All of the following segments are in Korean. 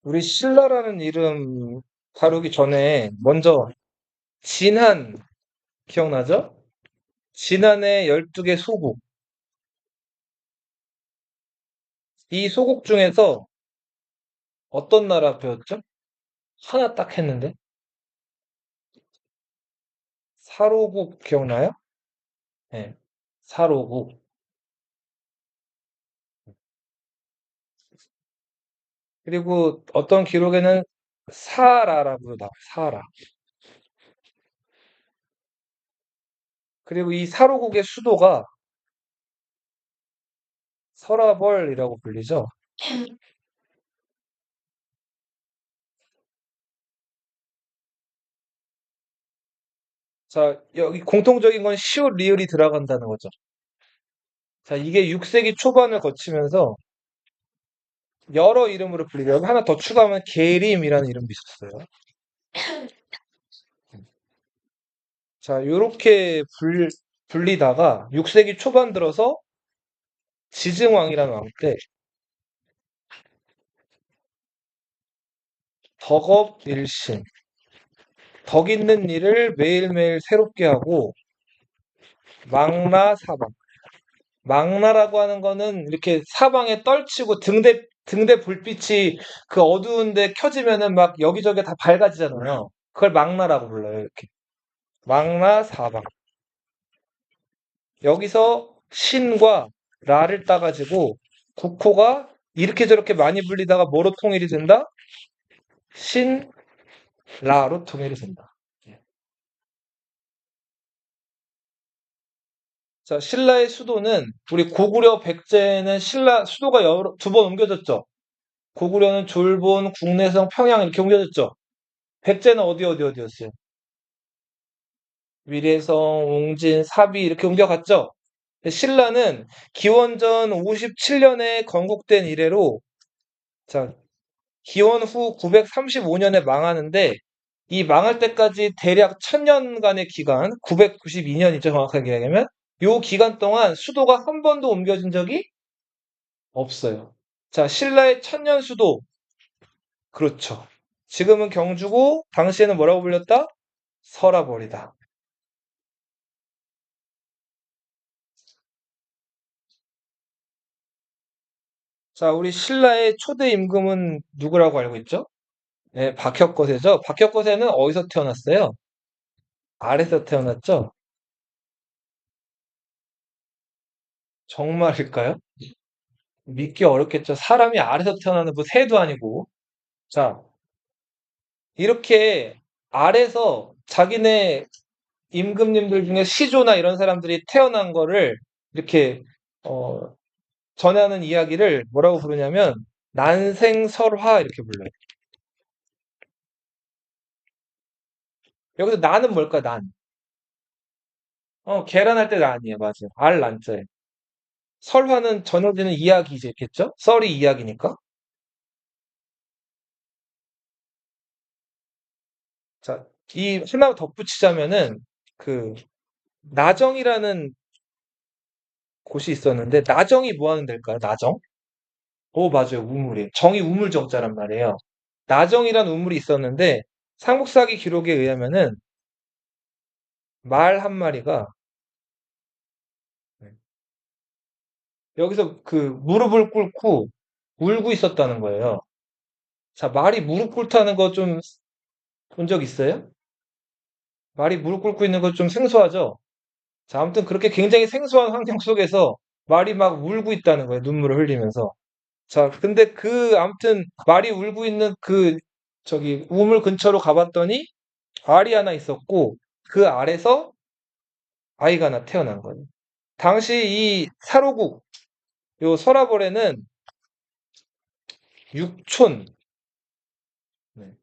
우리 신라라는 이름 다루기 전에 먼저 진한 기억나죠? 진한의 12개 소국. 이 소국 중에서 어떤 나라 배웠죠? 하나 딱 했는데. 사로국 기억나요? 네. 사로국. 그리고 어떤 기록에는 사라라고 나와요. 사라. 그리고 이 사로국의 수도가 서라벌이라고 불리죠. 자, 여기 공통적인 건 시옷, 리을이 들어간다는 거죠. 자, 이게 6세기 초반을 거치면서 여러 이름으로 불리죠. 여기 하나 더 추가하면 계림이라는 이름도 있었어요. 자, 요렇게 불리다가 6세기 초반 들어서 지증왕이라는 왕 때 덕업일신, 덕 있는 일을 매일매일 새롭게 하고 망라사방. 망라라고 하는 거는 이렇게 사방에 떨치고 등대 불빛이 그 어두운데 켜지면은 막 여기저기 다 밝아지잖아요. 그걸 망라라고 불러요. 이렇게. 망라사방. 여기서 신과 라를 따가지고 국호가 이렇게 저렇게 많이 불리다가 뭐로 통일이 된다? 신, 라로 통일이 된다. 예. 자, 신라의 수도는 우리 고구려 백제는 신라 수도가 두 번 옮겨졌죠. 고구려는 졸본, 국내성, 평양 이렇게 옮겨졌죠. 백제는 어디였어요? 위례성, 옹진, 사비 이렇게 옮겨갔죠. 신라는 기원전 57년에 건국된 이래로 자, 기원 후 935년에 망하는데 이 망할 때까지 대략 1000년간의 기간, 992년이죠, 정확하게 얘기하면. 요 기간 동안 수도가 한 번도 옮겨진 적이 없어요. 자, 신라의 천년 수도. 그렇죠. 지금은 경주고, 당시에는 뭐라고 불렸다? 서라벌이다. 자, 우리 신라의 초대 임금은 누구라고 알고 있죠? 네, 박혁거세죠. 박혁거세는 어디서 태어났어요? 아래서 태어났죠? 정말일까요? 믿기 어렵겠죠. 사람이 아래서 태어나는 뭐 새도 아니고. 자, 이렇게 아래서 자기네 임금님들 중에 시조나 이런 사람들이 태어난 거를 이렇게 어, 전하는 이야기를 뭐라고 부르냐면 난생설화 이렇게 불러요. 여기서 난은 뭘까? 난. 계란할 때 난이에요. 맞아요. 알 난자에. 설화는 전해지는 이야기겠죠? 썰이 이야기니까. 자, 이 하나 덧붙이자면은 그 나정이라는 곳이 있었는데 나정이 뭐 하는 데일까요? 나정? 오, 맞아요. 우물이에요. 정이 우물 정자란 말이에요. 나정이란 우물이 있었는데 삼국사기 기록에 의하면은 말 한 마리가 여기서 그 무릎을 꿇고 울고 있었다는 거예요. 자, 말이 무릎 꿇다는 거 좀 본 적 있어요? 말이 무릎 꿇고 있는 거 좀 생소하죠? 자, 아무튼 그렇게 굉장히 생소한 환경 속에서 말이 막 울고 있다는 거예요. 눈물을 흘리면서. 자, 근데 아무튼 말이 울고 있는 저기 우물 근처로 가봤더니 알이 하나 있었고 그 알에서 아이가 하나 태어난 거예요. 당시 이 사로국, 요 서라벌에는 육촌, 네,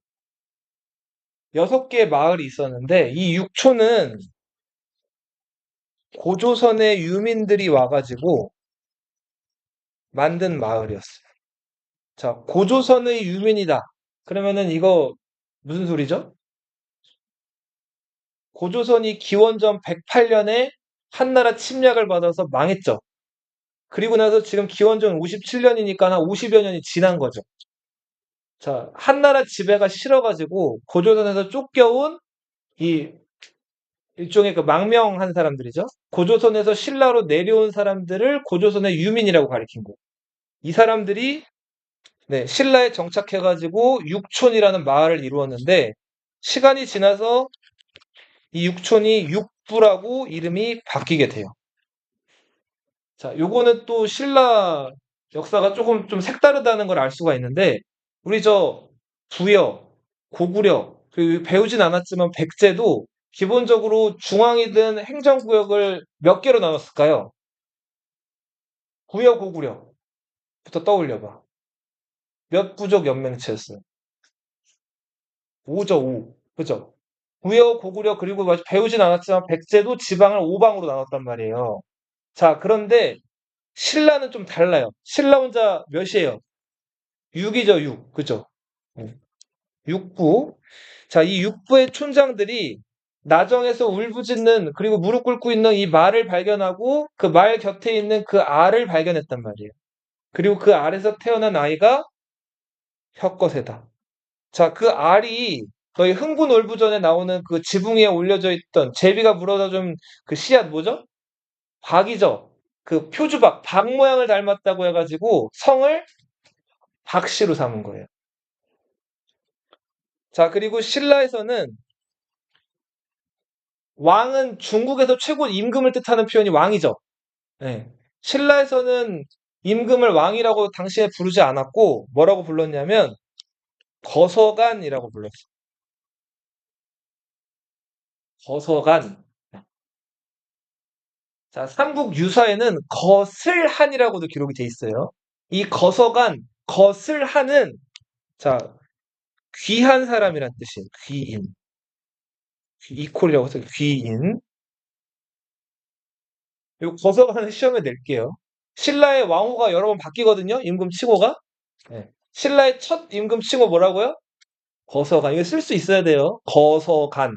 6개 마을이 있었는데 이 육촌은 고조선의 유민들이 와가지고 만든 마을이었어요. 자, 고조선의 유민이다. 그러면은 이거 무슨 소리죠? 고조선이 기원전 108년에 한나라 침략을 받아서 망했죠. 그리고 나서 지금 기원전 57년이니까 한 50여 년이 지난 거죠. 자, 한나라 지배가 싫어가지고 고조선에서 쫓겨온 이 일종의 그 망명한 사람들이죠. 고조선에서 신라로 내려온 사람들을 고조선의 유민이라고 가리킨 거예요. 이 사람들이 네, 신라에 정착해가지고 육촌이라는 마을을 이루었는데 시간이 지나서 이 육촌이 육부라고 이름이 바뀌게 돼요. 자, 요거는 또 신라 역사가 조금 좀 색다르다는 걸 알 수가 있는데 우리 저 부여, 고구려 그 배우진 않았지만 백제도 기본적으로 중앙이든 행정구역을 몇 개로 나눴을까요? 부여, 고구려부터 떠올려봐. 몇 부족 연맹체였어요? 5죠, 5. 그죠? 부여, 고구려 그리고 배우진 않았지만 백제도 지방을 5방으로 나눴단 말이에요. 자, 그런데 신라는 좀 달라요. 신라 혼자 몇이에요? 6이죠, 6. 그죠? 네. 6부. 자, 이 6부의 촌장들이 나정에서 울부짖는 그리고 무릎 꿇고 있는 이 말을 발견하고 그 말 곁에 있는 그 알을 발견했단 말이에요. 그리고 그 알에서 태어난 아이가 혁거세다. 자, 그 알이 너희 흥부놀부전에 나오는 그 지붕 위에 올려져 있던 제비가 물어다준 그 씨앗 뭐죠? 박이죠. 그 표주박, 박 모양을 닮았다고 해가지고 성을 박씨로 삼은 거예요. 자, 그리고 신라에서는 왕은 중국에서 최고 임금을 뜻하는 표현이 왕이죠. 예. 신라에서는 임금을 왕이라고 당시에 부르지 않았고 뭐라고 불렀냐면 거서관이라고 불렀어요. 거서관. 자, 삼국 유사에는 거슬한이라고도 기록이 돼 있어요. 이 거서관, 거슬한은 자, 귀한 사람이란 뜻이에요. 귀인. 이퀄이라고 해서 귀인. 요 거서관은 시험에 낼게요. 신라의 왕후가 여러 번 바뀌거든요. 임금 칭호가. 네. 신라의 첫 임금 칭호 뭐라고요? 거서관. 이거 쓸 수 있어야 돼요. 거서관.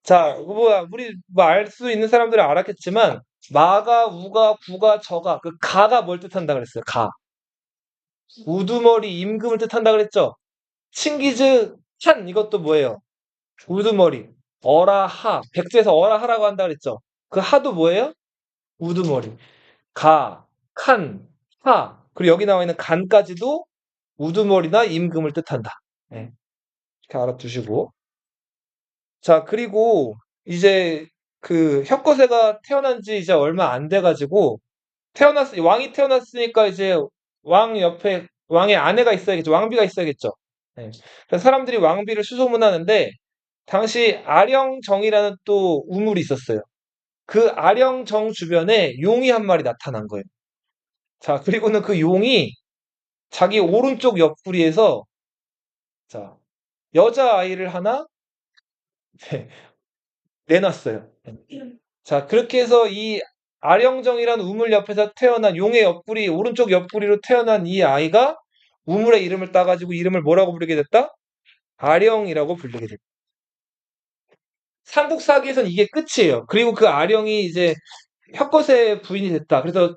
자, 뭐야, 우리 뭐 알 수 있는 사람들은 알았겠지만 마가, 우가, 구가, 저가 그 가가 뭘 뜻한다 그랬어요. 가. 우두머리 임금을 뜻한다 그랬죠. 칭기즈 한 이것도 뭐예요? 우두머리. 어라하. 백제에서 어라하라고 한다 그랬죠. 그 하도 뭐예요? 우두머리. 가, 칸, 하. 그리고 여기 나와 있는 간까지도 우두머리나 임금을 뜻한다. 네, 이렇게 알아두시고. 자, 그리고 이제 그 혁거세가 태어난 지 이제 얼마 안 돼가지고 왕이 태어났으니까 이제 왕 옆에 왕의 아내가 있어야겠죠. 왕비가 있어야겠죠. 네. 그래서 사람들이 왕비를 수소문하는데 당시 아령정이라는 또 우물이 있었어요. 그 아령정 주변에 용이 한 마리 나타난 거예요. 자, 그리고는 그 용이 자기 오른쪽 옆구리에서 자, 여자아이를 하나 네, 내놨어요. 자, 그렇게 해서 이 아령정이라는 우물 옆에서 태어난 용의 옆구리, 오른쪽 옆구리로 태어난 이 아이가 우물의 이름을 따가지고 이름을 뭐라고 부르게 됐다? 아령이라고 부르게 됐다. 삼국사기에선 이게 끝이에요. 그리고 그 아령이 이제 혁거세의 부인이 됐다. 그래서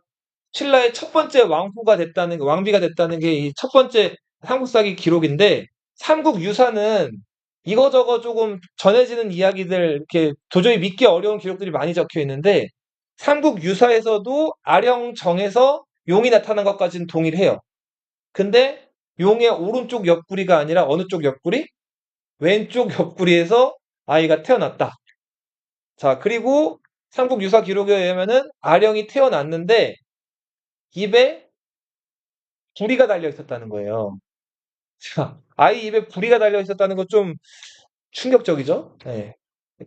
신라의 첫 번째 왕후가 됐다는, 왕비가 됐다는 게 이 첫 번째 삼국사기 기록인데, 삼국 유사는 이거저거 조금 전해지는 이야기들, 이렇게 도저히 믿기 어려운 기록들이 많이 적혀 있는데, 삼국 유사에서도 아령정에서 용이 나타난 것까지는 동일해요. 근데 용의 오른쪽 옆구리가 아니라 어느 쪽 옆구리? 왼쪽 옆구리에서 아이가 태어났다. 자, 그리고 삼국 유사 기록에 의하면은 아령이 태어났는데 입에 부리가 달려 있었다는 거예요. 자, 아이 입에 부리가 달려 있었다는 건 좀 충격적이죠? 네.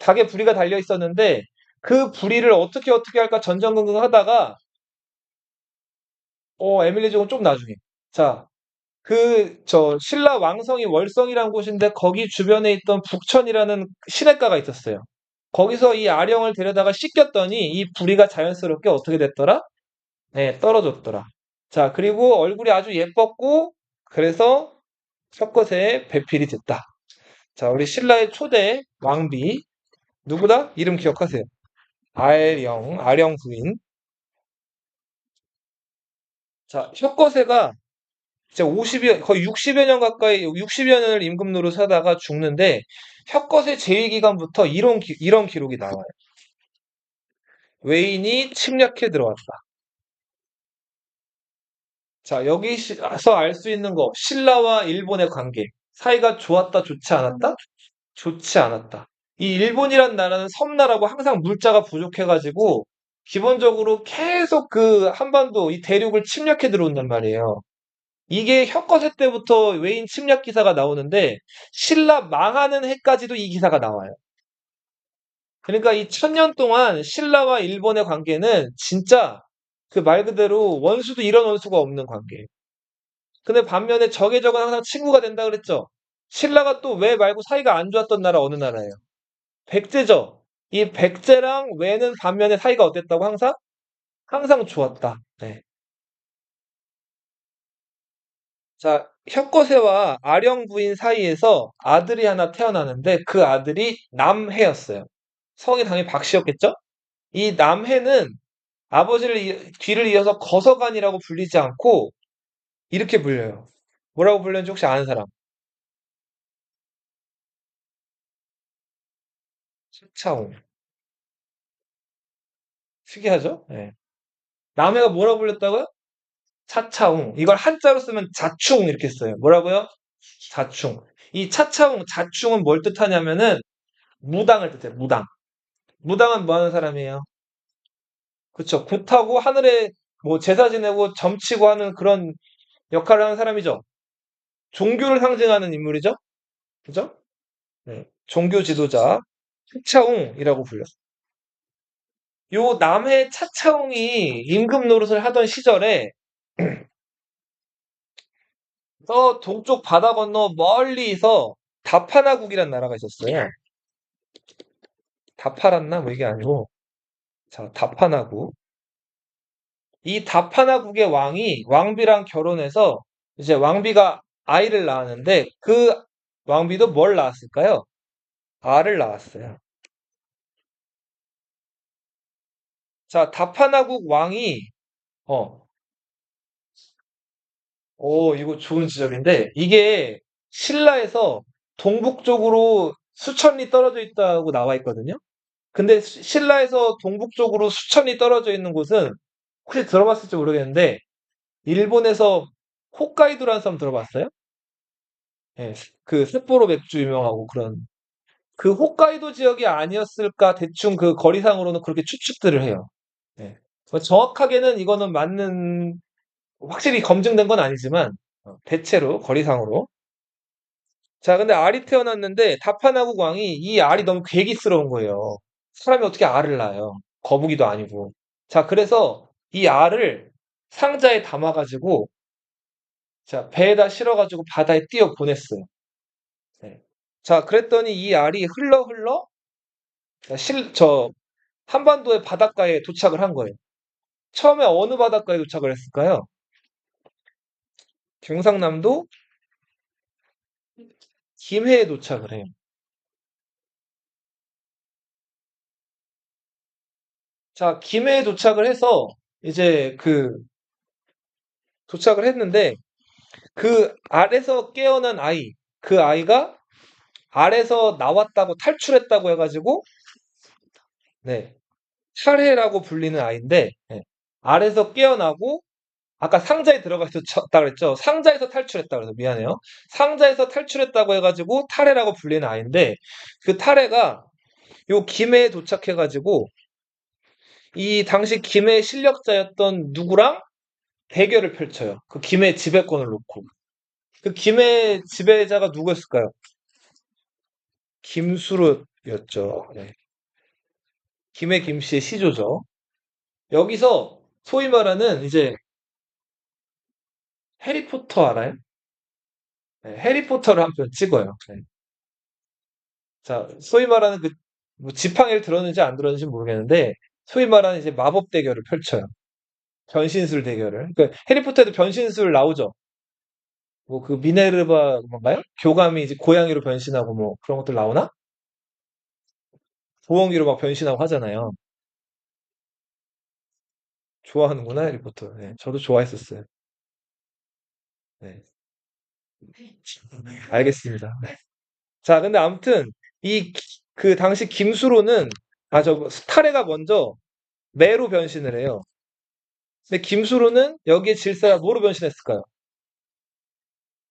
닭에 부리가 달려 있었는데 그 부리를 어떻게 할까 전전긍긍 하다가 에밀리 조금 좀 나중에. 자, 신라 왕성이 월성이라는 곳인데 거기 주변에 있던 북천이라는 시냇가가 있었어요. 거기서 이 아령을 데려다가 씻겼더니 이 부리가 자연스럽게 어떻게 됐더라? 네, 떨어졌더라. 자, 그리고 얼굴이 아주 예뻤고 그래서 혁거세의 배필이 됐다. 자, 우리 신라의 초대 왕비 누구다? 이름 기억하세요. 아령 부인. 자, 혁거세가 진짜 50여, 거의 60여 년 가까이, 60여 년을 임금 노릇하다가 죽는데, 혁것의 제위 기간부터 이런 기록이 나와요. 외인이 침략해 들어왔다. 자, 여기서 알 수 있는 거, 신라와 일본의 관계. 사이가 좋았다, 좋지 않았다? 좋지 않았다. 이 일본이란 나라는 섬나라고 항상 물자가 부족해가지고, 기본적으로 계속 그 한반도, 이 대륙을 침략해 들어온단 말이에요. 이게 혁거세 때부터 외인 침략 기사가 나오는데, 신라 망하는 해까지도 이 기사가 나와요. 그러니까 이 1000년 동안 신라와 일본의 관계는 진짜 그 말 그대로 원수도 이런 원수가 없는 관계예요. 근데 반면에 적의 적은 항상 친구가 된다 그랬죠. 신라가 또 왜 말고 사이가 안 좋았던 나라 어느 나라예요? 백제죠. 이 백제랑 왜는 반면에 사이가 어땠다고 항상? 항상 좋았다. 네. 자, 혁거세와 아령 부인 사이에서 아들이 하나 태어나는데 그 아들이 남해였어요. 성이 당연히 박씨였겠죠? 이 남해는 뒤를 이어서 거서관이라고 불리지 않고 이렇게 불려요. 뭐라고 불렸는지 혹시 아는 사람? 차차홍. 특이하죠? 네. 남해가 뭐라고 불렸다고요? 차차홍. 이걸 한자로 쓰면 자충 이렇게 써요. 뭐라고요? 자충. 이 차차홍, 자충은 뭘 뜻하냐면은 무당을 뜻해요. 무당. 무당은 뭐 하는 사람이에요? 그쵸. 굿하고 하늘에 뭐 제사 지내고 점치고 하는 그런 역할을 하는 사람이죠. 종교를 상징하는 인물이죠. 그죠? 네. 종교 지도자 차차홍이라고 불렸어요. 요 남해 차차홍이 임금 노릇을 하던 시절에 저 동쪽 바다 건너 멀리서 다파나국이라는 나라가 있었어요. 다파랐나? 뭐 이게 아니고 자 다파나국. 이 다파나국의 왕이 왕비랑 결혼해서 이제 왕비가 아이를 낳았는데 그 왕비도 뭘 낳았을까요? 알을 낳았어요. 자 다파나국 왕이 어, 이거 좋은 지적인데 이게 신라에서 동북쪽으로 수천 리 떨어져 있다고 나와 있거든요. 근데 신라에서 동북쪽으로 수천 리 떨어져 있는 곳은 혹시 들어봤을지 모르겠는데 일본에서 홋카이도라는 섬 들어봤어요? 예, 그 삿포로 맥주 유명하고 그런 그 홋카이도 지역이 아니었을까 대충 그 거리상으로는 그렇게 추측들을 해요. 예. 정확하게는 이거는 맞는 확실히 검증된 건 아니지만 대체로 거리상으로 자 근데 알이 태어났는데 다파나국 왕이 이 알이 너무 괴기스러운 거예요. 사람이 어떻게 알을 낳아요? 거북이도 아니고. 자 그래서 이 알을 상자에 담아가지고 자 배에다 실어가지고 바다에 띄어 보냈어요. 네. 자 그랬더니 이 알이 흘러 흘러 저 한반도의 바닷가에 도착을 한 거예요. 처음에 어느 바닷가에 도착을 했을까요? 경상남도 김해에 도착을 해요. 자, 김해에 도착을 해서 이제 도착을 했는데 그 알에서 깨어난 아이, 그 아이가 알에서 나왔다고 탈출했다고 해가지고 네, 탈해라고 불리는 아이인데 네, 알에서 깨어나고 아까 상자에 들어가 있었다 그랬죠. 상자에서 탈출했다 그래서 미안해요. 상자에서 탈출했다고 해가지고 탈해라고 불리는 아이인데 그 탈해가 요 김해에 도착해가지고 이 당시 김해 실력자였던 누구랑 대결을 펼쳐요. 그 김해 지배권을 놓고. 그 김해 지배자가 누구였을까요? 김수롯이었죠. 네. 김해 김씨의 시조죠. 여기서 소위 말하는 이제 해리포터 알아요? 네, 해리포터를 한 편 찍어요. 네. 자, 소위 말하는 뭐 지팡이를 들었는지 안 들었는지 모르겠는데, 소위 말하는 이제 마법 대결을 펼쳐요. 변신술 대결을. 그러니까 해리포터에도 변신술 나오죠. 뭐 그 미네르바 뭔가요? 교감이 이제 고양이로 변신하고 뭐 그런 것들 나오나? 보험기로 막 변신하고 하잖아요. 좋아하는구나, 해리포터. 네, 저도 좋아했었어요. 네. 알겠습니다. 자, 근데 아무튼 그 당시 김수로는 스타레가 먼저 매로 변신을 해요. 근데 김수로는 여기에 질사가 뭐로 변신했을까요?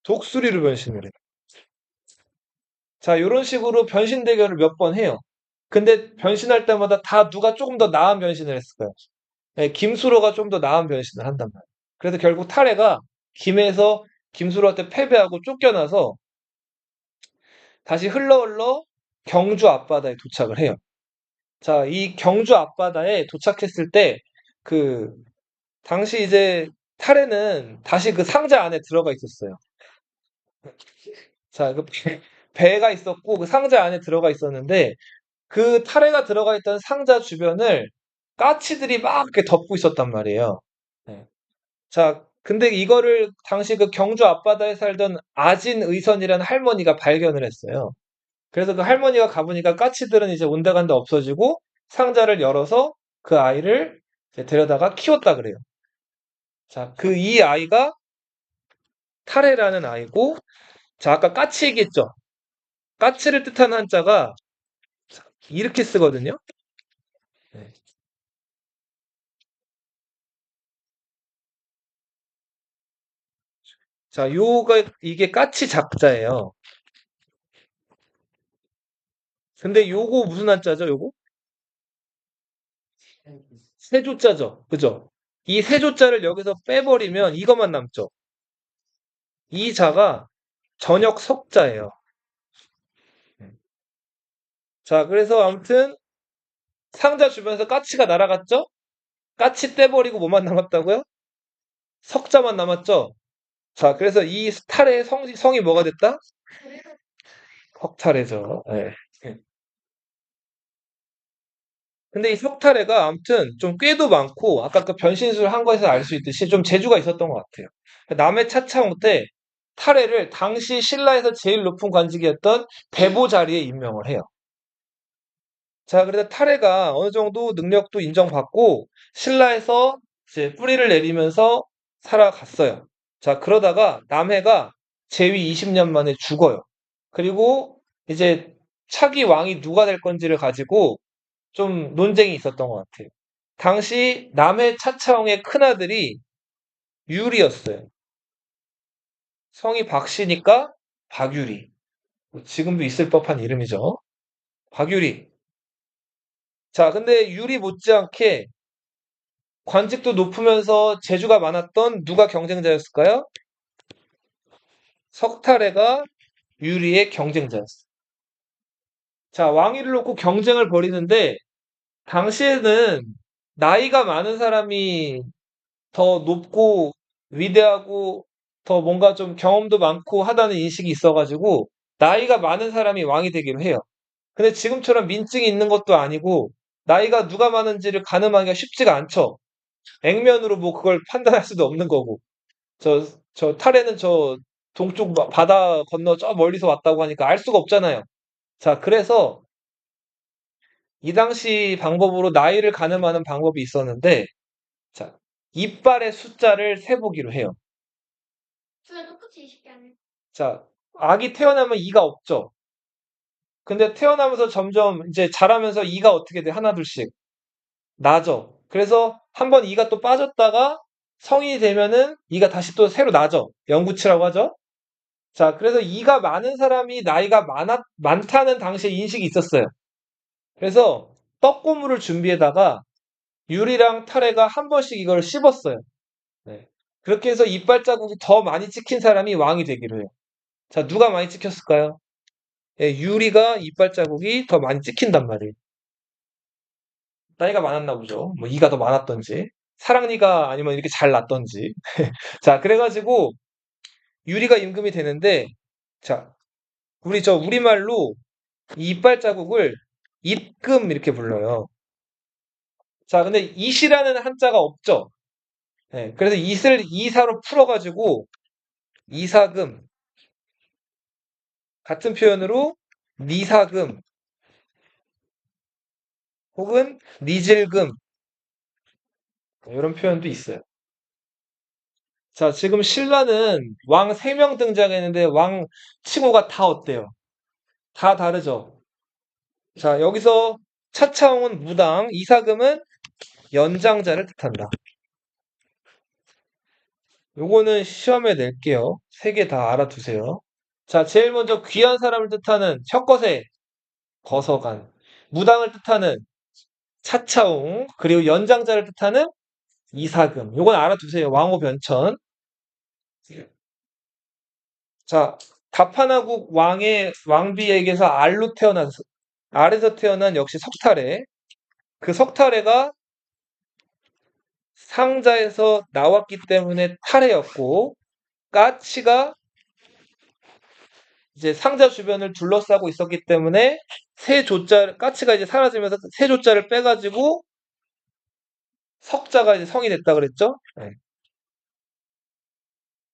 독수리로 변신을 해요. 자, 이런 식으로 변신 대결을 몇 번 해요. 근데 변신할 때마다 다 누가 조금 더 나은 변신을 했을까요? 네, 김수로가 좀 더 나은 변신을 한단 말이에요. 그래서 결국 타레가 김에서 김수로한테 패배하고 쫓겨나서 다시 흘러 흘러 경주 앞바다에 도착을 해요. 자, 이 경주 앞바다에 도착했을 때, 그, 당시 이제 타레는 다시 그 상자 안에 들어가 있었어요. 자, 배가 있었고, 그 상자 안에 들어가 있었는데, 그 타레가 들어가 있던 상자 주변을 까치들이 막 이렇게 덮고 있었단 말이에요. 네. 자, 근데 이거를 당시 그 경주 앞바다에 살던 아진 의선이라는 할머니가 발견을 했어요. 그래서 그 할머니가 가보니까 까치들은 이제 온데간데 없어지고 상자를 열어서 그 아이를 이제 데려다가 키웠다 그래요. 자, 이 아이가 타레라는 아이고, 자, 아까 까치 얘기했죠? 까치를 뜻하는 한자가 이렇게 쓰거든요. 네. 자, 이게 까치 작자예요. 근데 요거 무슨 한자죠, 요거? 세조자죠. 그죠? 이 세조자를 여기서 빼버리면 이것만 남죠. 이 자가 전역 석자예요. 자, 그래서 아무튼 상자 주변에서 까치가 날아갔죠? 까치 떼버리고 뭐만 남았다고요? 석자만 남았죠? 자, 그래서 이 스탈의 성이 뭐가 됐다? 석탈해죠. 예. 예. 근데 이 석탈해가 아무튼 좀 꾀도 많고 아까 그 변신술 한 거에서 알 수 있듯이 좀 재주가 있었던 것 같아요. 남의 차차 못해 탈해를 당시 신라에서 제일 높은 관직이었던 대보 자리에 임명을 해요. 자, 그래서 탈해가 어느 정도 능력도 인정받고 신라에서 이제 뿌리를 내리면서 살아갔어요. 자, 그러다가 남해가 재위 20년 만에 죽어요. 그리고 이제 차기 왕이 누가 될 건지를 가지고 좀 논쟁이 있었던 것 같아요. 당시 남해 차차왕의 큰아들이 유리였어요. 성이 박씨니까 박유리. 뭐 지금도 있을 법한 이름이죠. 박유리. 자, 근데 유리 못지않게 관직도 높으면서 재주가 많았던 누가 경쟁자였을까요? 석탈해가 유리의 경쟁자였어요. 자, 왕위를 놓고 경쟁을 벌이는데 당시에는 나이가 많은 사람이 더 높고 위대하고 더 뭔가 좀 경험도 많고 하다는 인식이 있어가지고 나이가 많은 사람이 왕이 되기로 해요. 근데 지금처럼 민증이 있는 것도 아니고 나이가 누가 많은지를 가늠하기가 쉽지가 않죠. 액면으로 뭐 그걸 판단할 수도 없는 거고. 저 탈에는 저 동쪽 바다 건너 저 멀리서 왔다고 하니까 알 수가 없잖아요. 자, 그래서 이 당시 방법으로 나이를 가늠하는 방법이 있었는데, 자, 이빨의 숫자를 세보기로 해요. 자, 아기 태어나면 이가 없죠. 근데 태어나면서 점점 이제 자라면서 이가 어떻게 돼? 하나둘씩 나죠. 그래서 한번 이가 또 빠졌다가 성인이 되면은 이가 다시 또 새로 나죠. 영구치라고 하죠. 자, 그래서 이가 많은 사람이 나이가 많다는 당시에 인식이 있었어요. 그래서 떡고물을 준비에다가 유리랑 타레가 한 번씩 이걸 씹었어요. 네. 그렇게 해서 이빨 자국이 더 많이 찍힌 사람이 왕이 되기로 해요. 자, 누가 많이 찍혔을까요? 예, 유리가 이빨 자국이 더 많이 찍힌단 말이에요. 나이가 많았나 보죠. 뭐 이가 더 많았던지, 사랑니가 아니면 이렇게 잘 났던지. 자, 그래가지고 유리가 임금이 되는데, 자, 우리말로 이 이빨 자국을 입금 이렇게 불러요. 자, 근데 이시라는 한자가 없죠. 예, 그래서 이을 이사로 풀어가지고 이사금 같은 표현으로 니사금 혹은 니질금 이런 표현도 있어요. 자, 지금 신라는 왕 3명 등장했는데 왕 칭호가 다 어때요? 다 다르죠? 자, 여기서 차차홍은 무당, 이사금은 연장자를 뜻한다. 요거는 시험에 낼게요. 3개 다 알아두세요. 자, 제일 먼저 귀한 사람을 뜻하는 혁거세, 거서간. 무당을 뜻하는 차차홍, 그리고 연장자를 뜻하는 이사금. 요건 알아두세요. 왕호 변천. 자, 다판화국 왕의 왕비에게서 알에서 태어난 역시 석탈해. 그 석탈해가 상자에서 나왔기 때문에 탈해였고, 까치가 이제 상자 주변을 둘러싸고 있었기 때문에 까치가 이제 사라지면서 세 조자를 빼가지고 석자가 이제 성이 됐다 그랬죠? 네.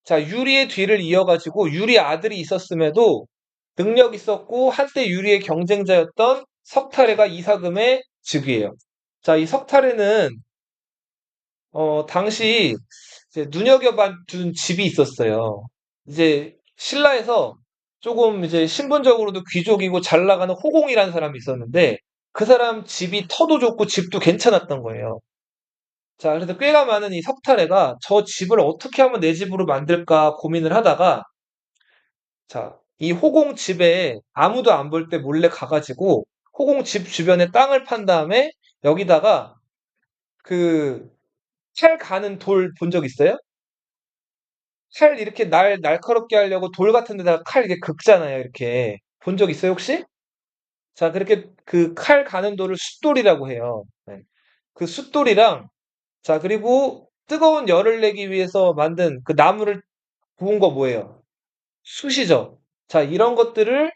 자, 유리의 뒤를 이어가지고 유리 아들이 있었음에도 능력 있었고 한때 유리의 경쟁자였던 석탈해가 이사금의 즉위예요. 자, 이 석탈해는 당시 이제 눈여겨봐둔 집이 있었어요. 이제 신라에서 조금 이제 신분적으로도 귀족이고 잘 나가는 호공이라는 사람이 있었는데 그 사람 집이 터도 좋고 집도 괜찮았던 거예요. 자, 그래서 꽤가 많은 이 석탈해가 저 집을 어떻게 하면 내 집으로 만들까 고민을 하다가 자, 이 호공 집에 아무도 안 볼 때 몰래 가가지고 호공 집 주변에 땅을 판 다음에 여기다가 그 칼 가는 돌 본 적 있어요? 칼 이렇게 날카롭게 하려고 돌 같은 데다가 칼 이렇게 긁잖아요. 이렇게. 본 적 있어요, 혹시? 자, 그렇게 그 칼 가는 돌을 숫돌이라고 해요. 네. 그 숫돌이랑, 자, 그리고 뜨거운 열을 내기 위해서 만든 그 나무를 구운 거 뭐예요? 숯이죠. 자, 이런 것들을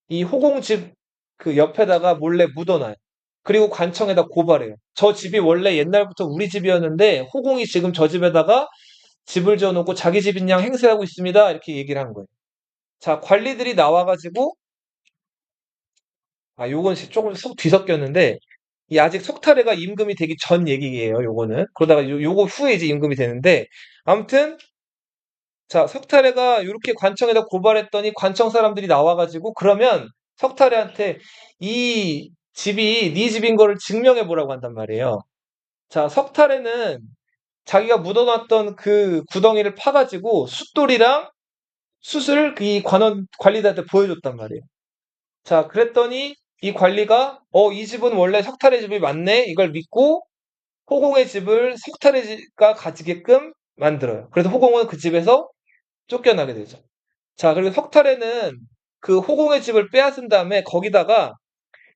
이 호공집 그 옆에다가 몰래 묻어놔요. 그리고 관청에다 고발해요. 저 집이 원래 옛날부터 우리 집이었는데 호공이 지금 저 집에다가 집을 지어놓고 자기 집인 양 행세하고 있습니다. 이렇게 얘기를 한 거예요. 자, 관리들이 나와가지고, 요건 조금 속 뒤섞였는데, 이 아직 석탈해가 임금이 되기 전 얘기예요, 요거는. 그러다가 요거 후에 이제 임금이 되는데, 아무튼, 자, 석탈해가 이렇게 관청에다 고발했더니 관청 사람들이 나와가지고, 그러면 석탈해한테 이 집이 네 집인 거를 증명해 보라고 한단 말이에요. 자, 석탈해는 자기가 묻어놨던 그 구덩이를 파가지고 숫돌이랑 숯을 이 관리들한테 보여줬단 말이에요. 자, 그랬더니 이 관리가 이 집은 원래 석탈의 집이 맞네. 이걸 믿고 호공의 집을 석탈의가 가지게끔 만들어요. 그래서 호공은 그 집에서 쫓겨나게 되죠. 자, 그리고 석탈의는 그 호공의 집을 빼앗은 다음에 거기다가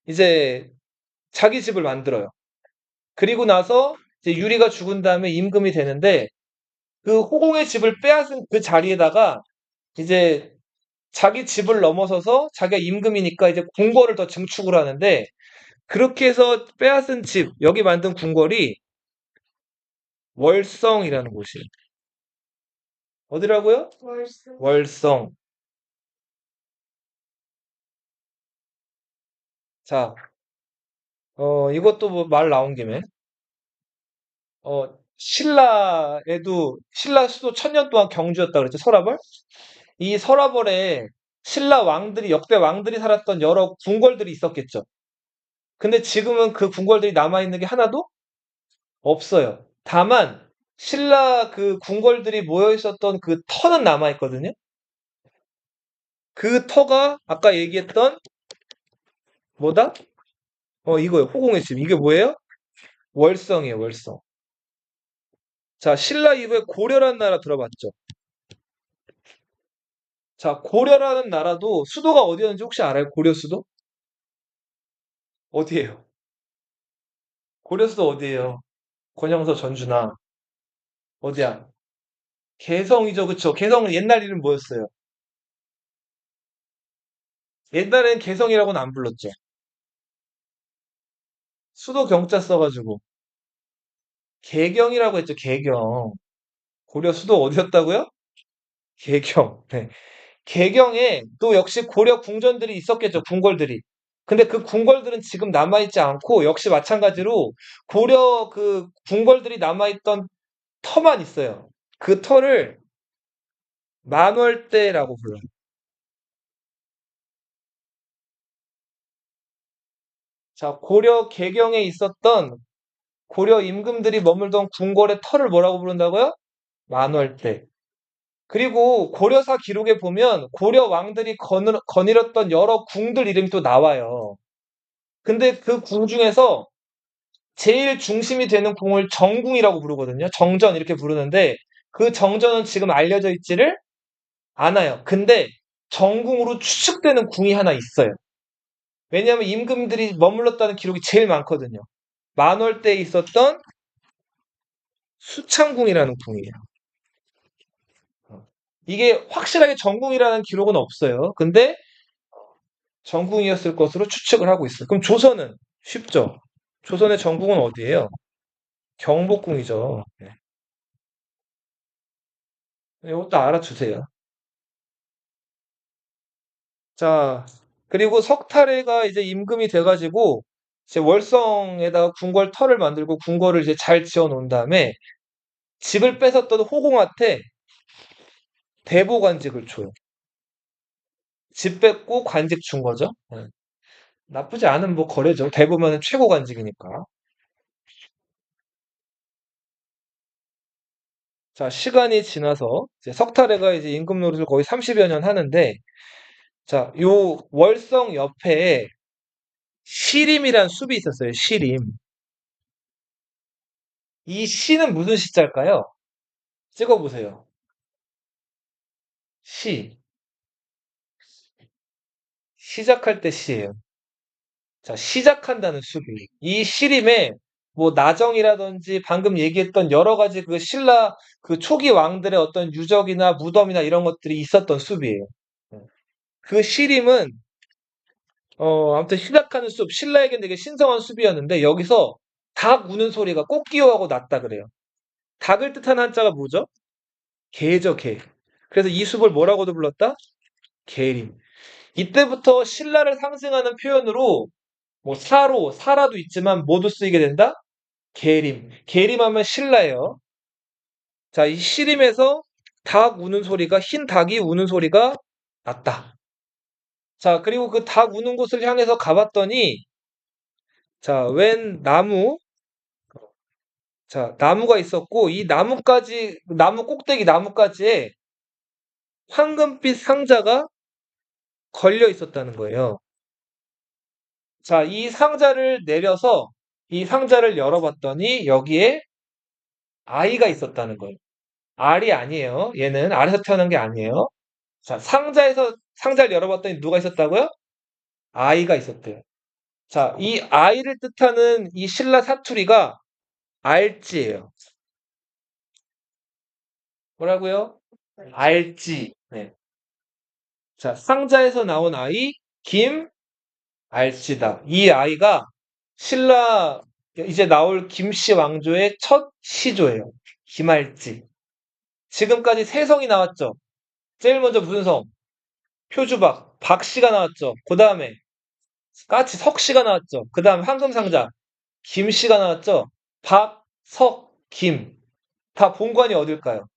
이제 자기 집을 만들어요. 그리고 나서 이제 유리가 죽은 다음에 임금이 되는데 그 호공의 집을 빼앗은 그 자리에다가 이제 자기 집을 넘어서서 자기가 임금이니까 이제 궁궐을 더 증축을 하는데 그렇게 해서 빼앗은 집, 여기 만든 궁궐이 월성이라는 곳이에요. 어디라고요? 월성. 자, 이것도 뭐 말 나온 김에, 신라 수도 1000년 동안 경주였다 그랬죠, 설화벌? 이 설화벌에 역대 왕들이 살았던 여러 궁궐들이 있었겠죠. 근데 지금은 그 궁궐들이 남아있는 게 하나도 없어요. 다만 신라 그 궁궐들이 모여 있었던 그 터는 남아 있거든요. 그 터가 아까 얘기했던 뭐다? 이거요. 호공의 집. 이게 뭐예요? 월성이에요, 월성. 자, 신라 이후에 고려라는 나라 들어봤죠? 자, 고려라는 나라도 수도가 어디였는지 혹시 알아요? 고려 수도? 어디예요? 고려 수도 어디예요? 권영서 전주나 어디야? 개성이죠, 그쵸? 개성은 옛날 이름 뭐였어요? 옛날엔 개성이라고는 안 불렀죠. 수도 경자 써가지고 개경이라고 했죠, 개경. 고려 수도 어디였다고요? 개경. 네. 개경에 또 역시 고려 궁전들이 있었겠죠, 궁궐들이. 근데 그 궁궐들은 지금 남아있지 않고 역시 마찬가지로 고려 그 궁궐들이 남아있던 터만 있어요. 그 터를 만월대라고 불러요. 자, 고려 개경에 있었던 고려 임금들이 머물던 궁궐의 터를 뭐라고 부른다고요? 만월대. 그리고 고려사 기록에 보면 고려 왕들이 거닐었던 여러 궁들 이름이 또 나와요. 근데 그 궁 중에서 제일 중심이 되는 궁을 정궁이라고 부르거든요. 정전 이렇게 부르는데 그 정전은 지금 알려져 있지를 않아요. 근데 정궁으로 추측되는 궁이 하나 있어요. 왜냐하면 임금들이 머물렀다는 기록이 제일 많거든요. 만월대에 있었던 수창궁이라는 궁이에요. 이게 확실하게 정궁이라는 기록은 없어요. 근데 정궁이었을 것으로 추측을 하고 있어요. 그럼 조선은 쉽죠? 조선의 정궁은 어디예요? 경복궁이죠. 네. 이것도 알아주세요. 자, 그리고 석탈해가 이제 임금이 돼가지고 이제 월성에다가 궁궐 터를 만들고 궁궐을 이제 잘 지어 놓은 다음에 집을 뺏었던 호공한테 대보관직을 줘요. 집 뺏고 관직 준 거죠. 네. 나쁘지 않은 뭐 거래죠. 대보면은 최고 관직이니까. 자, 시간이 지나서 이제 석탈해가 이제 임금 노릇을 거의 30여 년 하는데, 자, 요 월성 옆에 시림이란 숲이 있었어요. 시림. 이 시는 무슨 시자일까요? 찍어보세요. 시. 시작할 때 시예요. 자, 시작한다는 숲이. 이 시림에 뭐 나정이라든지 방금 얘기했던 여러 가지 그 신라 그 초기 왕들의 어떤 유적이나 무덤이나 이런 것들이 있었던 숲이에요. 그 시림은 아무튼 시작하는 숲, 신라에겐 되게 신성한 숲이었는데 여기서 닭 우는 소리가 꽃기호하고 났다 그래요. 닭을 뜻하는 한자가 뭐죠? 개죠, 개. 그래서 이 숲을 뭐라고도 불렀다? 계림. 이때부터 신라를 상징하는 표현으로 뭐 사로, 사라도 있지만 모두 쓰이게 된다? 계림. 계림하면 신라예요. 자, 이 시림에서 닭 우는 소리가, 흰 닭이 우는 소리가 났다. 자, 그리고 그 닭 우는 곳을 향해서 가봤더니, 자, 웬 나무, 자, 나무가 있었고, 이 나무까지, 나무 꼭대기 나무까지에 황금빛 상자가 걸려 있었다는 거예요. 자, 이 상자를 내려서 이 상자를 열어봤더니 여기에 아이가 있었다는 거예요. 알이 아니에요. 얘는 알에서 태어난 게 아니에요. 자, 상자를 열어봤더니 누가 있었다고요? 아이가 있었대요. 자, 이 아이를 뜻하는 이 신라 사투리가 알지예요. 뭐라고요? 알지. 네. 자, 상자에서 나온 아이 김알지다. 이 아이가 신라 이제 나올 김씨 왕조의 첫 시조예요. 김알지. 지금까지 세 성이 나왔죠. 제일 먼저 무슨 성? 표주박, 박씨가 나왔죠. 그 다음에 까치 석씨가 나왔죠. 그 다음 황금상자, 김씨가 나왔죠. 박, 석, 김. 다 본관이 어딜까요?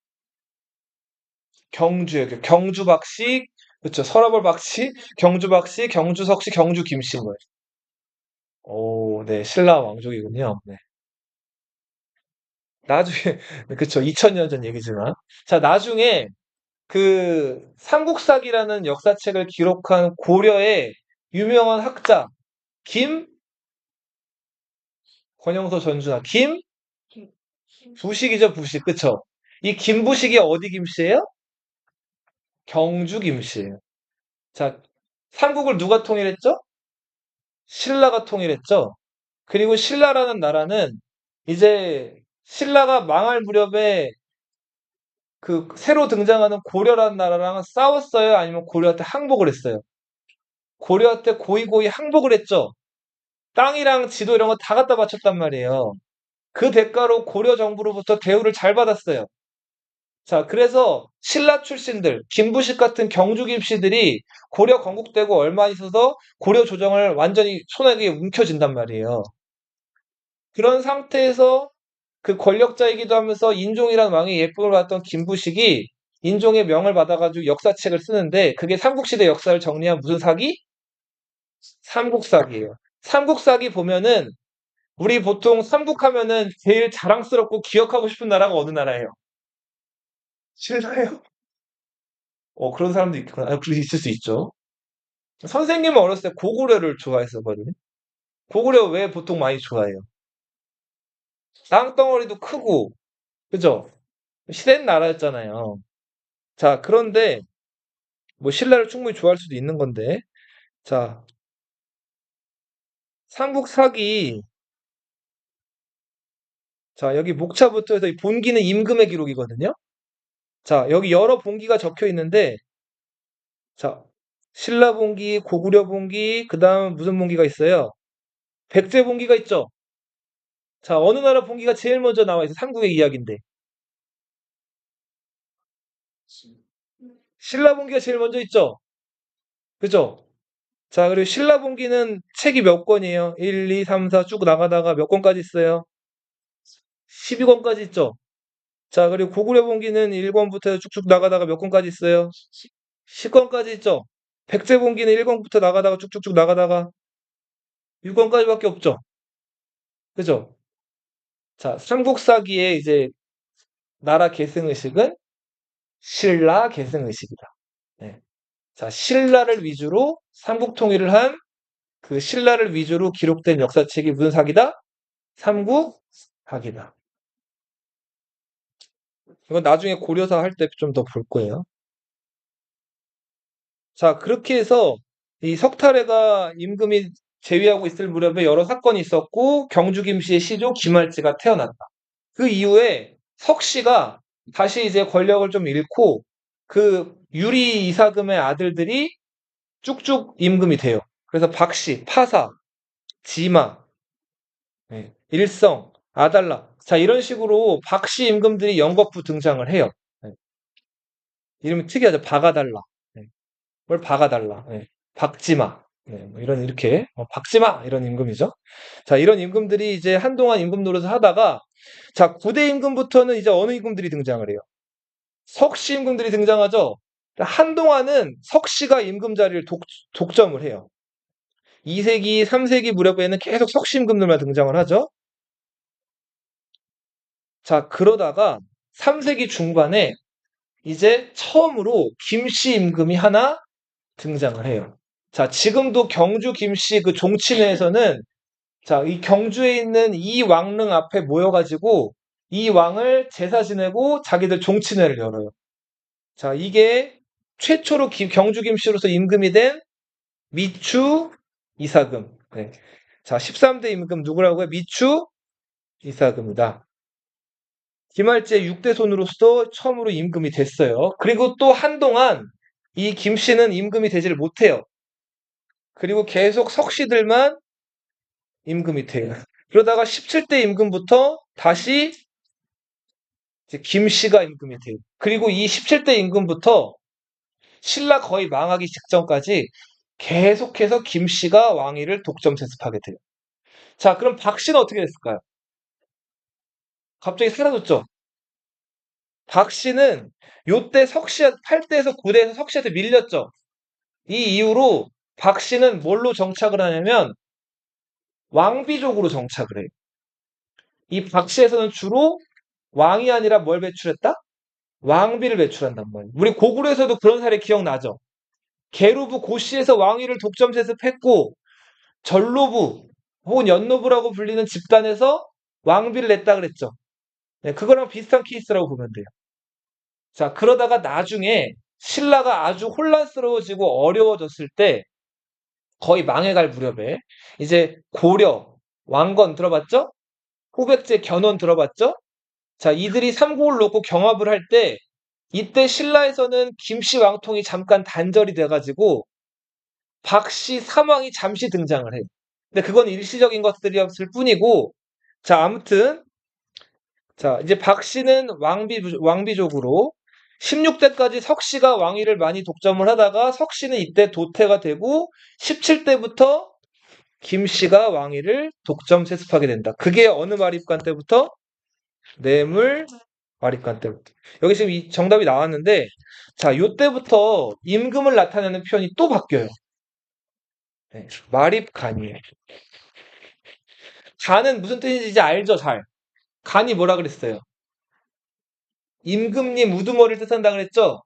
경주예요. 경주박씨, 그렇죠. 서라벌박씨, 경주박씨, 경주석씨, 경주김씨인 거예요. 오, 네. 신라 왕족이군요. 네. 나중에, 그쵸. 2000년 전 얘기지만. 자, 나중에 그 삼국사기라는 역사책을 기록한 고려의 유명한 학자, 김, 권영서 전준아, 부식이죠, 부식. 그쵸? 이 김부식이 어디 김씨예요? 경주 김씨예요. 자, 삼국을 누가 통일했죠? 신라가 통일했죠. 그리고 신라라는 나라는 이제 신라가 망할 무렵에 그 새로 등장하는 고려라는 나라랑 싸웠어요? 아니면 고려한테 항복을 했어요? 고려한테 고이고이 항복을 했죠. 땅이랑 지도 이런 거 다 갖다 바쳤단 말이에요. 그 대가로 고려 정부로부터 대우를 잘 받았어요. 자, 그래서 신라 출신들, 김부식 같은 경주 김씨들이 고려 건국되고 얼마 있어서 고려 조정을 완전히 손아귀에 움켜쥔단 말이에요. 그런 상태에서 그 권력자이기도 하면서 인종이란 왕의 예쁨을 받았던 김부식이 인종의 명을 받아가지고 역사책을 쓰는데 그게 삼국시대 역사를 정리한 무슨 사기? 삼국사기예요. 삼국사기 보면은 우리 보통 삼국하면은 제일 자랑스럽고 기억하고 싶은 나라가 어느 나라예요? 신라예요? 그런 사람도 있구나. 그럴 수 있을 수 있죠. 선생님은 어렸을 때 고구려를 좋아했었거든요. 고구려 왜 보통 많이 좋아해요? 땅덩어리도 크고, 그죠? 센 나라였잖아요. 자, 그런데 뭐 신라를 충분히 좋아할 수도 있는 건데, 자, 삼국사기, 자, 여기 목차부터 해서 이 본기는 임금의 기록이거든요. 자, 여기 여러 본기가 적혀 있는데, 자, 신라 본기, 고구려 본기, 그 다음 무슨 본기가 있어요? 백제 본기가 있죠. 자, 어느 나라 본기가 제일 먼저 나와 있어요? 삼국의 이야기인데. 신라 본기가 제일 먼저 있죠. 그죠? 자, 그리고 신라 본기는 책이 몇 권이에요? 1, 2, 3, 4 쭉 나가다가 몇 권까지 있어요? 12권까지 있죠. 자, 그리고 고구려 본기는 1권부터 쭉쭉 나가다가 몇 권까지 있어요? 10권까지 있죠. 백제 본기는 1권부터 나가다가 쭉쭉쭉 나가다가 6권까지밖에 없죠. 그죠? 자, 삼국사기의 이제 나라 계승의식은 신라 계승의식이다. 네. 자, 신라를 위주로 삼국 통일을 한 그 신라를 위주로 기록된 역사책이 무슨 사기다? 삼국사기다. 이건 나중에 고려사 할 때 좀 더 볼 거예요. 자, 그렇게 해서 이 석탈해가 임금이 재위하고 있을 무렵에 여러 사건이 있었고 경주 김씨의 시조 김할지가 태어났다. 그 이후에 석씨가 다시 이제 권력을 좀 잃고 그 유리 이사금의 아들들이 쭉쭉 임금이 돼요. 그래서 박씨, 파사, 지마, 네, 일성, 아달라. 자, 이런 식으로 박씨 임금들이 연거푸 등장을 해요. 네, 이름이 특이하죠. 박아달라. 네, 뭘 박아달라. 네, 박지마. 네, 뭐 이런, 이렇게. 박지마! 이런 임금이죠. 자, 이런 임금들이 이제 한동안 임금 노릇을 하다가, 자, 9대 임금부터는 이제 어느 임금들이 등장을 해요? 석씨 임금들이 등장하죠. 한동안은 석씨가 임금 자리를 독점을 해요. 2세기, 3세기 무렵에는 계속 석씨 임금들만 등장을 하죠. 자, 그러다가 3세기 중반에 이제 처음으로 김씨 임금이 하나 등장을 해요. 자, 지금도 경주 김씨 그 종친회에서는 자, 이 경주에 있는 이 왕릉 앞에 모여가지고 이 왕을 제사 지내고 자기들 종친회를 열어요. 자, 이게 최초로 경주 김씨로서 임금이 된 미추 이사금. 네. 자, 13대 임금 누구라고요? 미추 이사금이다. 김할지의 6대 손으로서 처음으로 임금이 됐어요. 그리고 또 한동안 이 김씨는 임금이 되지를 못해요. 그리고 계속 석씨들만 임금이 돼요. 그러다가 17대 임금부터 다시 이제 김씨가 임금이 돼요. 그리고 이 17대 임금부터 신라 거의 망하기 직전까지 계속해서 김씨가 왕위를 독점 세습하게 돼요. 자, 그럼 박씨는 어떻게 됐을까요? 갑자기 사라졌죠? 박씨는 요때 8대에서 9대에서 석씨한테 밀렸죠? 이 이후로 박씨는 뭘로 정착을 하냐면 왕비족으로 정착을 해요. 이 박씨에서는 주로 왕이 아니라 뭘 배출했다? 왕비를 배출한단 말이에요. 우리 고구려에서도 그런 사례 기억나죠? 계루부 고씨에서 왕위를 독점 세습했고 전로부 혹은 연노부라고 불리는 집단에서 왕비를 냈다 그랬죠. 네, 그거랑 비슷한 케이스라고 보면 돼요. 자, 그러다가 나중에 신라가 아주 혼란스러워지고 어려워졌을 때 거의 망해갈 무렵에 이제 고려, 왕건 들어봤죠? 후백제 견훤 들어봤죠? 자, 이들이 삼국을 놓고 경합을 할 때 이때 신라에서는 김씨 왕통이 잠깐 단절이 돼가지고 박씨 사망이 잠시 등장을 해요. 근데 그건 일시적인 것들이었을 뿐이고 자, 아무튼 자, 이제 박씨는 왕비족으로 16대까지 석씨가 왕위를 많이 독점을 하다가 석씨는 이때 도태가 되고 17대부터 김씨가 왕위를 독점 세습하게 된다. 그게 어느 말입관 때부터? 뇌물 마립간 때부터. 여기 지금 이 정답이 나왔는데, 자, 요때부터 임금을 나타내는 표현이 또 바뀌어요. 네, 마립간이에요. 간은 무슨 뜻인지 이제 알죠, 잘. 간이 뭐라 그랬어요? 임금님 우두머리를 뜻한다 그랬죠?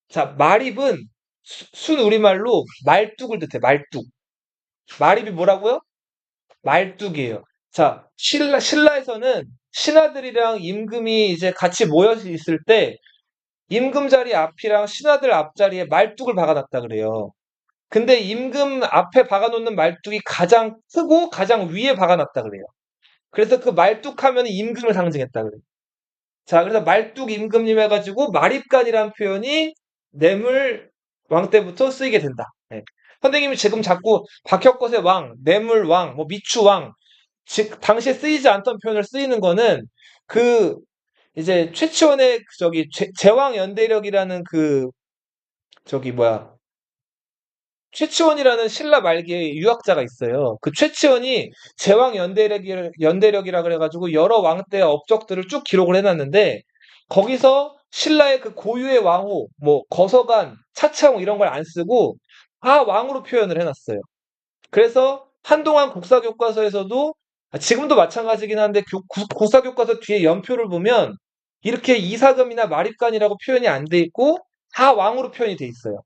자, 마립은 순 우리말로 말뚝을 뜻해, 말뚝. 마립이 뭐라고요? 말뚝이에요. 자, 신라에서는 신하들이랑 임금이 이제 같이 모여 있을 때 임금 자리 앞이랑 신하들 앞자리에 말뚝을 박아놨다 그래요. 근데 임금 앞에 박아놓는 말뚝이 가장 크고 가장 위에 박아놨다 그래요. 그래서 그 말뚝하면 임금을 상징했다 그래요. 자, 그래서 말뚝 임금님 해가지고 마립간이라는 표현이 뇌물 왕 때부터 쓰이게 된다. 네. 선생님이 지금 자꾸 박혁것의 왕, 뇌물 왕, 뭐 미추 왕, 즉 당시에 쓰이지 않던 표현을 쓰이는 거는 그 이제 최치원의 저기 제왕 연대력이라는 그 저기 뭐야 최치원이라는 신라 말기의 유학자가 있어요. 그 최치원이 제왕 연대력이라 그래가지고 여러 왕 때 업적들을 쭉 기록을 해놨는데 거기서 신라의 그 고유의 왕후, 뭐 거서관, 차차홍 이런 걸 안 쓰고 다 왕으로 표현을 해놨어요. 그래서 한동안 국사교과서에서도 지금도 마찬가지긴 한데 국사교과서 뒤에 연표를 보면 이렇게 이사금이나 마립간이라고 표현이 안 돼 있고 다 왕으로 표현이 돼 있어요.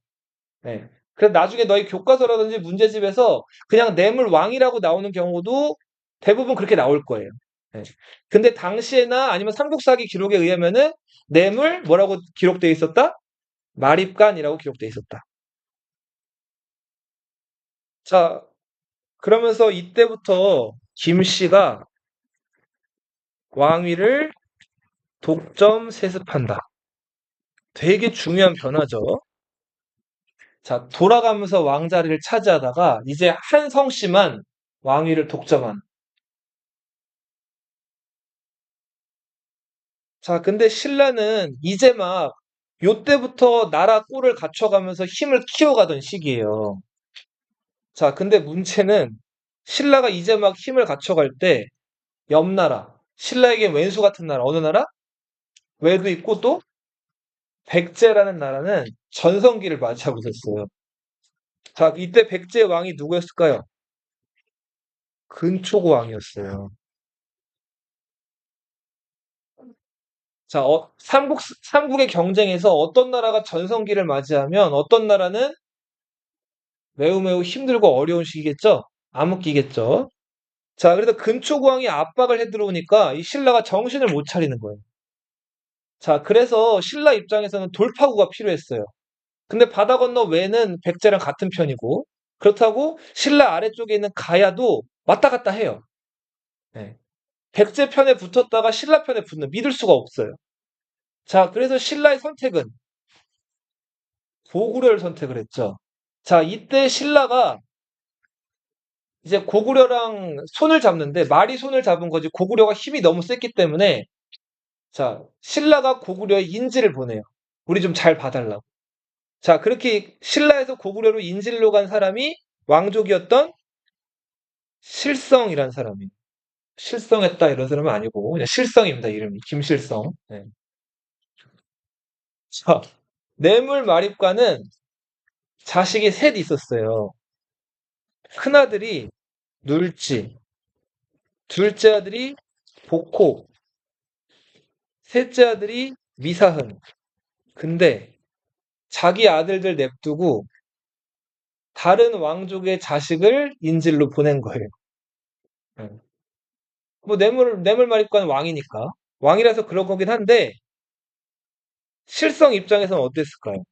네. 그래서 나중에 너희 교과서라든지 문제집에서 그냥 뇌물 왕이라고 나오는 경우도 대부분 그렇게 나올 거예요. 네. 근데 당시에나 아니면 삼국사기 기록에 의하면은 뇌물 뭐라고 기록되어 있었다? 마립간이라고 되어 있었다. 자, 그러면서 이때부터 김씨가 왕위를 독점 세습한다. 되게 중요한 변화죠. 자, 돌아가면서 왕자리를 차지하다가 이제 한 성씨만 왕위를 독점한. 자, 근데 신라는 이제 막 요때부터 나라 꼴을 갖춰가면서 힘을 키워가던 시기예요. 자, 근데 문제는 신라가 이제 막 힘을 갖춰갈 때 옆나라, 신라에게 왼수 같은 나라, 어느 나라? 왜도 있고 또 백제라는 나라는 전성기를 맞이하고 있었어요. 자, 이때 백제 왕이 누구였을까요? 근초고 왕이었어요. 자, 삼국의 경쟁에서 어떤 나라가 전성기를 맞이하면 어떤 나라는 매우 매우 힘들고 어려운 시기겠죠? 암흑기겠죠? 자, 그래서 근초고왕이 압박을 해 들어오니까 이 신라가 정신을 못 차리는 거예요. 자, 그래서 신라 입장에서는 돌파구가 필요했어요. 근데 바다 건너 외는 백제랑 같은 편이고, 그렇다고 신라 아래쪽에 있는 가야도 왔다 갔다 해요. 네. 백제 편에 붙었다가 신라 편에 붙는, 믿을 수가 없어요. 자, 그래서 신라의 선택은 고구려를 선택을 했죠. 자, 이때 신라가 이제 고구려랑 손을 잡는데 말이 손을 잡은 거지 고구려가 힘이 너무 셌기 때문에 자, 신라가 고구려에 인지를 보내요. 우리 좀 잘 봐달라고. 자, 그렇게 신라에서 고구려로 인질로 간 사람이 왕족이었던 실성이란 사람이에요. 실성했다 이런 사람은 아니고 그냥 실성입니다. 이름이 김실성. 네. 자, 뇌물 마립과는 자식이 셋 있었어요. 큰아들이 눌지, 둘째 아들이 복호, 셋째 아들이 미사흔. 근데 자기 아들들 냅두고 다른 왕족의 자식을 인질로 보낸 거예요. 예. 뭐 뇌물마립과는 왕이니까. 왕이라서 그런 거긴 한데 실성 입장에서는 어땠을까요?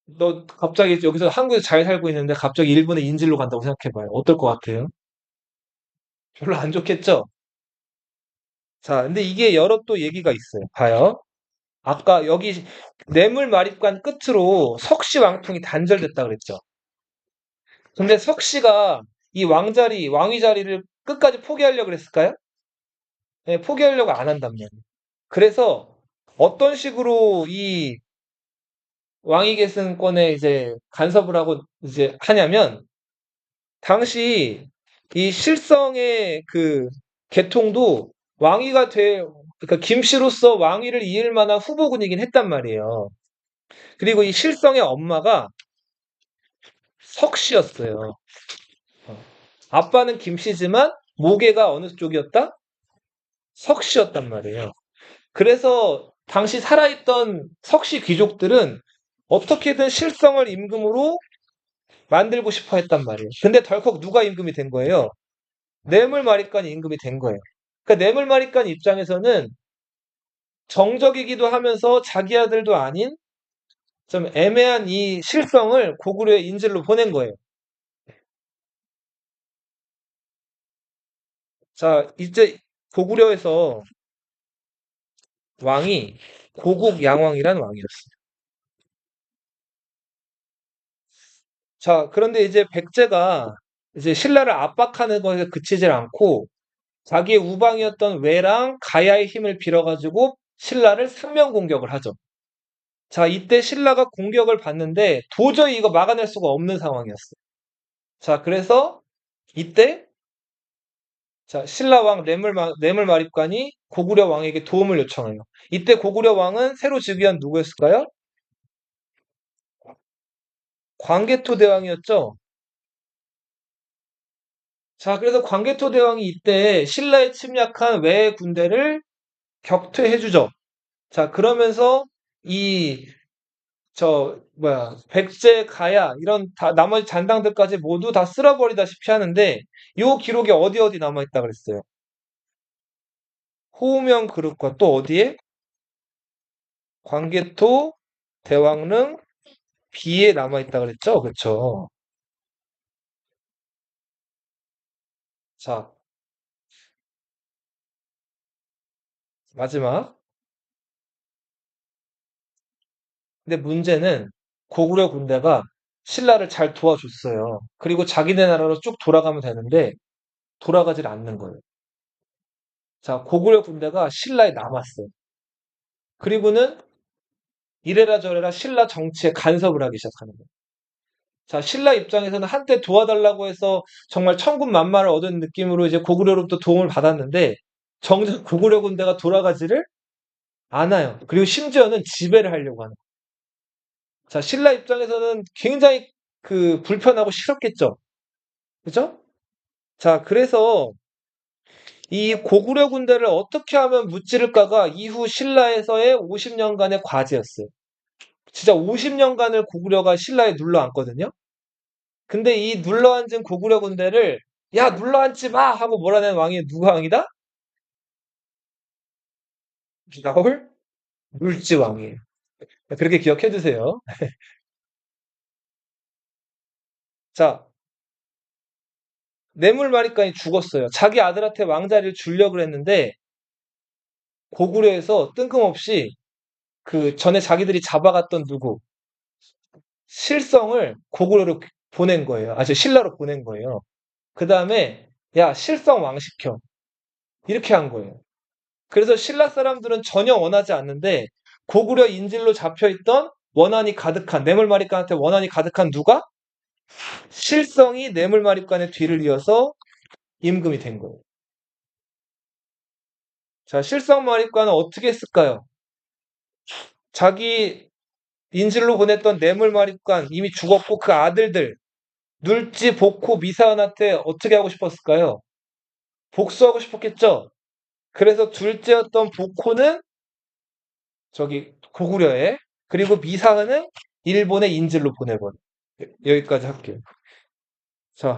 너 갑자기 여기서 한국에서 잘 살고 있는데 갑자기 일본에 인질로 간다고 생각해봐요. 어떨 것 같아요? 별로 안 좋겠죠? 자, 근데 이게 여러 또 얘기가 있어요. 봐요. 아까 여기 뇌물마립관 끝으로 석씨왕통이 단절됐다 그랬죠. 근데 석씨가 이 왕위 자리를 끝까지 포기하려고 그랬을까요? 네, 포기하려고 안 한단 말이에요. 그래서 어떤 식으로 이 왕위 계승권에 이제 간섭을 하고 이제 하냐면 당시 이 실성의 그 계통도 왕위가 그러니까 김씨로서 왕위를 이을 만한 후보군이긴 했단 말이에요. 그리고 이 실성의 엄마가 석씨였어요. 어. 아빠는 김씨지만 모계가 어느 쪽이었다? 석씨였단 말이에요. 그래서 당시 살아있던 석씨 귀족들은 어떻게든 실성을 임금으로 만들고 싶어 했단 말이에요. 근데 덜컥 누가 임금이 된 거예요? 뇌물마리간이 임금이 된 거예요. 그러니까 뇌물마리간 입장에서는 정적이기도 하면서 자기 아들도 아닌 좀 애매한 이 실성을 고구려의 인질로 보낸 거예요. 자, 이제 고구려에서 왕이 고국양왕이란 왕이었어요. 자, 그런데 이제 백제가 이제 신라를 압박하는 것에 그치질 않고 자기의 우방이었던 외랑 가야의 힘을 빌어가지고 신라를 삼면 공격을 하죠. 자, 이때 신라가 공격을 받는데 도저히 이거 막아낼 수가 없는 상황이었어요. 자, 그래서 이때 자, 신라왕 뇌물마립관이 고구려 왕에게 도움을 요청해요. 이때 고구려 왕은 새로 즉위한 누구였을까요? 광개토 대왕이었죠. 자, 그래서 광개토 대왕이 이때 신라에 침략한 외 군대를 격퇴해주죠. 자, 그러면서 이 백제, 가야 이런 다 나머지 잔당들까지 모두 다 쓸어버리다시피 하는데 요 기록이 어디 남아있다 그랬어요. 호우명 그룹과 또 어디에? 광개토, 대왕릉, 비에 남아있다 그랬죠? 그쵸? 자, 마지막. 근데 문제는 고구려 군대가 신라를 잘 도와줬어요. 그리고 자기네 나라로 쭉 돌아가면 되는데 돌아가질 않는 거예요. 자, 고구려 군대가 신라에 남았어요. 그리고는 이래라 저래라 신라 정치에 간섭을 하기 시작하는 거예요. 자, 신라 입장에서는 한때 도와달라고 해서 정말 천군만마를 얻은 느낌으로 이제 고구려로부터 도움을 받았는데 정작 고구려 군대가 돌아가지를 않아요. 그리고 심지어는 지배를 하려고 하는 거예요. 자, 신라 입장에서는 굉장히 그 불편하고 싫었겠죠. 그죠? 자, 그래서 이 고구려 군대를 어떻게 하면 무찌를까가 이후 신라에서의 50년간의 과제였어요. 진짜 50년간을 고구려가 신라에 눌러앉거든요. 근데 이 눌러앉은 고구려 군대를 야 눌러앉지 마 하고 몰아낸 왕이 누구 왕이다? 나홀 물지 왕이에요. 그렇게 기억해 두세요. 자, 뇌물마리간이 죽었어요. 자기 아들한테 왕자리를 주려고 했는데 고구려에서 뜬금없이 그 전에 자기들이 잡아갔던 누구 실성을 고구려로 보낸 거예요. 신라로 보낸 거예요. 그 다음에 야 실성 왕시켜 이렇게 한 거예요. 그래서 신라 사람들은 전혀 원하지 않는데 고구려 인질로 잡혀있던 원한이 가득한 뇌물마립간한테 원한이 가득한 누가? 실성이 뇌물마립간의 뒤를 이어서 임금이 된 거예요. 자, 실성마립간은 어떻게 했을까요? 자기 인질로 보냈던 뇌물마립간 이미 죽었고 그 아들들 눌지, 복호, 미사은한테 어떻게 하고 싶었을까요? 복수하고 싶었겠죠? 그래서 둘째였던 복호는 저기 고구려에 그리고 미사은은 일본의 인질로 보내버려. 여기까지 할게요.